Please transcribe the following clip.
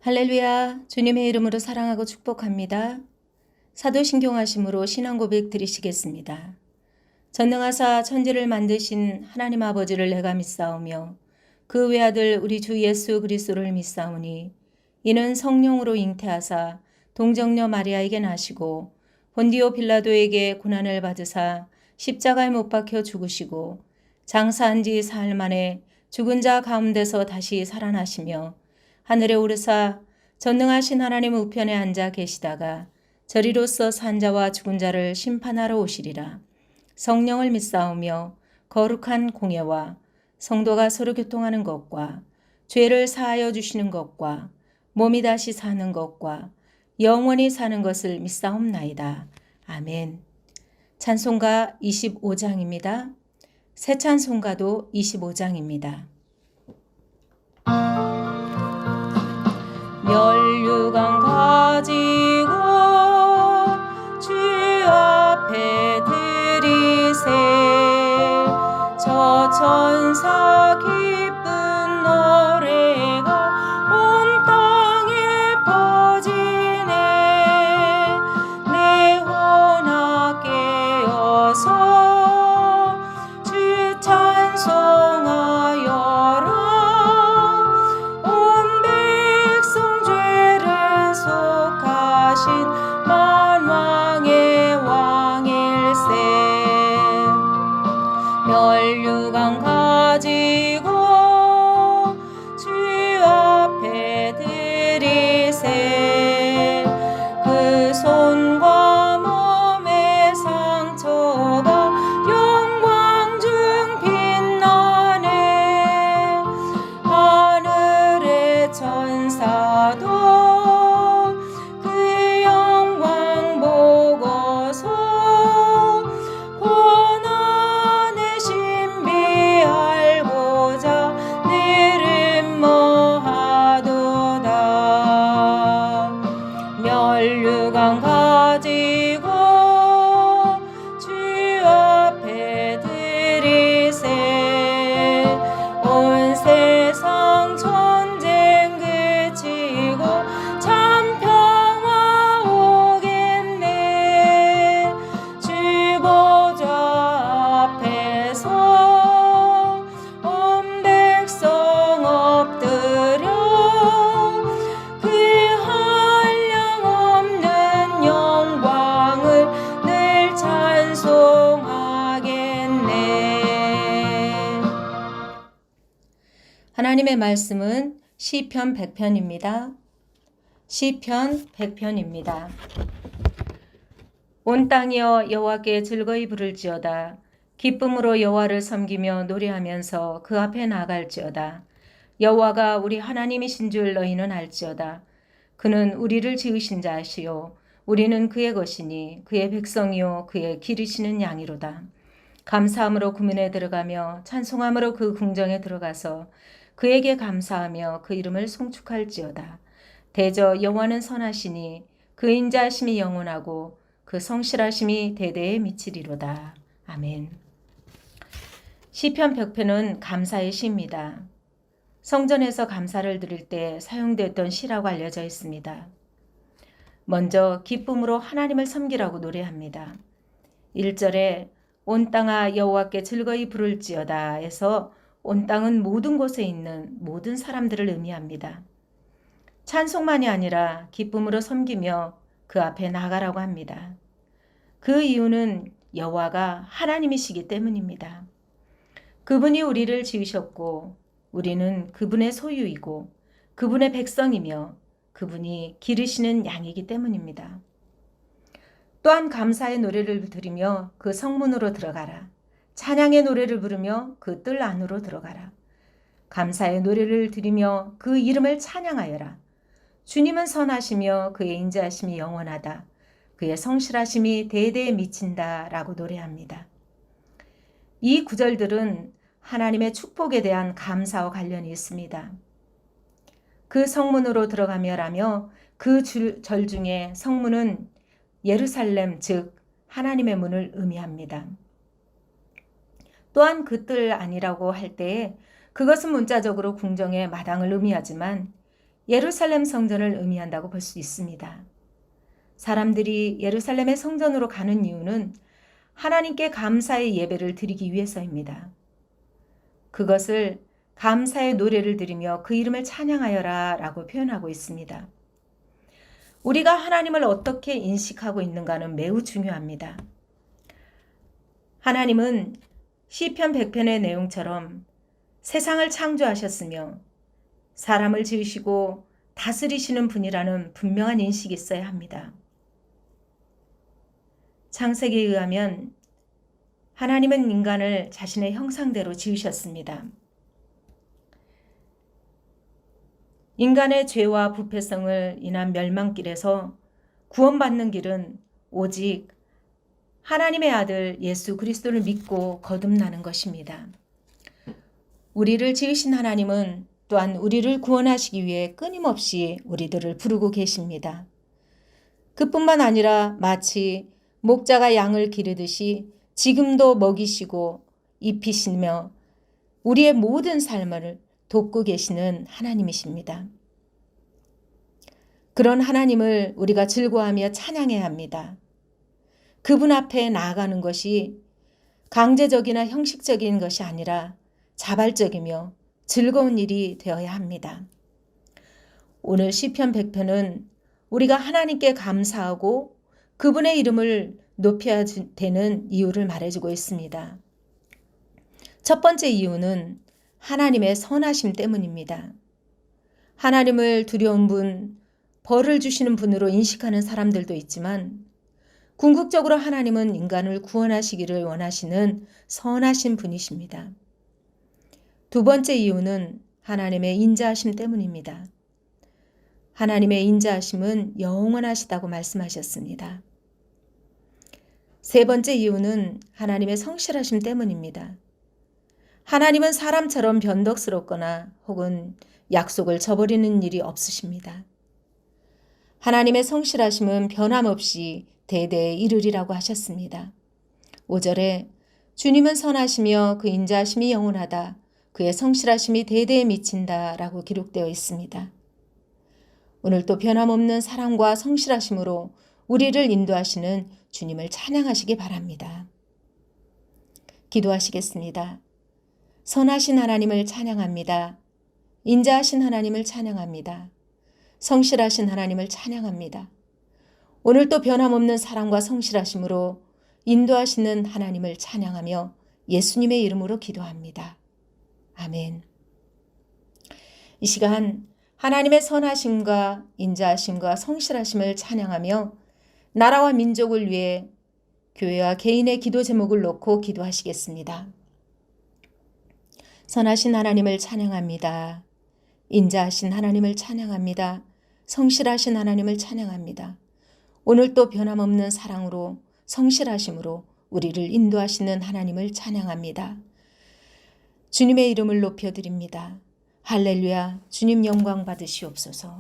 할렐루야, 주님의 이름으로 사랑하고 축복합니다. 사도신경하심으로 신앙 고백 드리시겠습니다. 전능하사 천지를 만드신 하나님 아버지를 내가 믿사오며 그 외아들 우리 주 예수 그리스도를 믿사오니 이는 성령으로 잉태하사 동정녀 마리아에게 나시고 본디오 빌라도에게 고난을 받으사 십자가에 못 박혀 죽으시고 장사한 지 사흘 만에 죽은 자 가운데서 다시 살아나시며 하늘에 오르사 전능하신 하나님 우편에 앉아 계시다가 저리로서 산 자와 죽은 자를 심판하러 오시리라. 성령을 믿사오며 거룩한 공예와 성도가 서로 교통하는 것과 죄를 사하여 주시는 것과 몸이 다시 사는 것과 영원히 사는 것을 믿사옵나이다. 아멘. 찬송가 25장입니다. 새 찬송가도 25장입니다. 멸류관 가지고 주 앞에 드리세 저 천사 기쁜 노래가 온 땅에 퍼지네 내 혼아 깨어서 주 찬송하여라 만왕의 왕일세 멸류관 가지고 주 앞에 드리세 그 손과 몸의 상처가 영광 중 빛나네 하늘의 천사도 멸류관 가지고 주 앞에 드리세 온 세상 전쟁 그치고 참 평화 오겠네 주 보좌 앞에서 온 백성 엎드려 하나님의 말씀은 시편 100편입니다. 시편 100편입니다. 온 땅이여 여호와께 즐거이 부를지어다. 기쁨으로 여호와를 섬기며 노래하면서 그 앞에 나아갈지어다. 여호와가 우리 하나님이신 줄 너희는 알지어다. 그는 우리를 지으신 자시요 우리는 그의 것이니 그의 백성이요 그의 기르시는 양이로다. 감사함으로 구문에 들어가며 찬송함으로 그 궁정에 들어가서 그에게 감사하며 그 이름을 송축할지어다. 대저 여호와는 선하시니 그 인자하심이 영원하고 그 성실하심이 대대에 미치리로다. 아멘. 시편 100편은 감사의 시입니다. 성전에서 감사를 드릴 때 사용되었던 시라고 알려져 있습니다. 먼저 기쁨으로 하나님을 섬기라고 노래합니다. 1절에 온 땅아 여호와께 즐거이 부를지어다 해서 온 땅은 모든 곳에 있는 모든 사람들을 의미합니다. 찬송만이 아니라 기쁨으로 섬기며 그 앞에 나가라고 합니다. 그 이유는 여호와가 하나님이시기 때문입니다. 그분이 우리를 지으셨고 우리는 그분의 소유이고 그분의 백성이며 그분이 기르시는 양이기 때문입니다. 또한 감사의 노래를 들으며 그 성문으로 들어가라. 찬양의 노래를 부르며 그 뜰 안으로 들어가라. 감사의 노래를 드리며 그 이름을 찬양하여라. 주님은 선하시며 그의 인자하심이 영원하다. 그의 성실하심이 대대에 미친다 라고 노래합니다. 이 구절들은 하나님의 축복에 대한 감사와 관련이 있습니다. 그 성문으로 들어가며라며 그 절 중에 성문은 예루살렘 즉 하나님의 문을 의미합니다. 또한 그 뜰 안이라고 할 때에 그것은 문자적으로 궁정의 마당을 의미하지만 예루살렘 성전을 의미한다고 볼 수 있습니다. 사람들이 예루살렘의 성전으로 가는 이유는 하나님께 감사의 예배를 드리기 위해서입니다. 그것을 감사의 노래를 드리며 그 이름을 찬양하여라 라고 표현하고 있습니다. 우리가 하나님을 어떻게 인식하고 있는가는 매우 중요합니다. 하나님은 시편 100편의 내용처럼 세상을 창조하셨으며 사람을 지으시고 다스리시는 분이라는 분명한 인식이 있어야 합니다. 창세기에 의하면 하나님은 인간을 자신의 형상대로 지으셨습니다. 인간의 죄와 부패성을 인한 멸망길에서 구원받는 길은 오직 하나님의 아들 예수 그리스도를 믿고 거듭나는 것입니다. 우리를 지으신 하나님은 또한 우리를 구원하시기 위해 끊임없이 우리들을 부르고 계십니다. 그뿐만 아니라 마치 목자가 양을 기르듯이 지금도 먹이시고 입히시며 우리의 모든 삶을 돕고 계시는 하나님이십니다. 그런 하나님을 우리가 즐거워하며 찬양해야 합니다. 그분 앞에 나아가는 것이 강제적이나 형식적인 것이 아니라 자발적이며 즐거운 일이 되어야 합니다. 오늘 시편 100편은 우리가 하나님께 감사하고 그분의 이름을 높여야 되는 이유를 말해주고 있습니다. 첫 번째 이유는 하나님의 선하심 때문입니다. 하나님을 두려운 분, 벌을 주시는 분으로 인식하는 사람들도 있지만 궁극적으로 하나님은 인간을 구원하시기를 원하시는 선하신 분이십니다. 두 번째 이유는 하나님의 인자하심 때문입니다. 하나님의 인자하심은 영원하시다고 말씀하셨습니다. 세 번째 이유는 하나님의 성실하심 때문입니다. 하나님은 사람처럼 변덕스럽거나 혹은 약속을 저버리는 일이 없으십니다. 하나님의 성실하심은 변함없이 대대에 이르리라고 하셨습니다. 5절에 주님은 선하시며 그 인자하심이 영원하다. 그의 성실하심이 대대에 미친다 라고 기록되어 있습니다. 오늘도 변함없는 사랑과 성실하심으로 우리를 인도하시는 주님을 찬양하시기 바랍니다. 기도하시겠습니다. 선하신 하나님을 찬양합니다. 인자하신 하나님을 찬양합니다. 성실하신 하나님을 찬양합니다. 오늘도 변함없는 사랑과 성실하심으로 인도하시는 하나님을 찬양하며 예수님의 이름으로 기도합니다. 아멘. 이 시간 하나님의 선하심과 인자하심과 성실하심을 찬양하며 나라와 민족을 위해 교회와 개인의 기도 제목을 놓고 기도하시겠습니다. 선하신 하나님을 찬양합니다. 인자하신 하나님을 찬양합니다. 성실하신 하나님을 찬양합니다. 오늘도 변함없는 사랑으로 성실하심으로 우리를 인도하시는 하나님을 찬양합니다. 주님의 이름을 높여드립니다. 할렐루야, 주님 영광 받으시옵소서.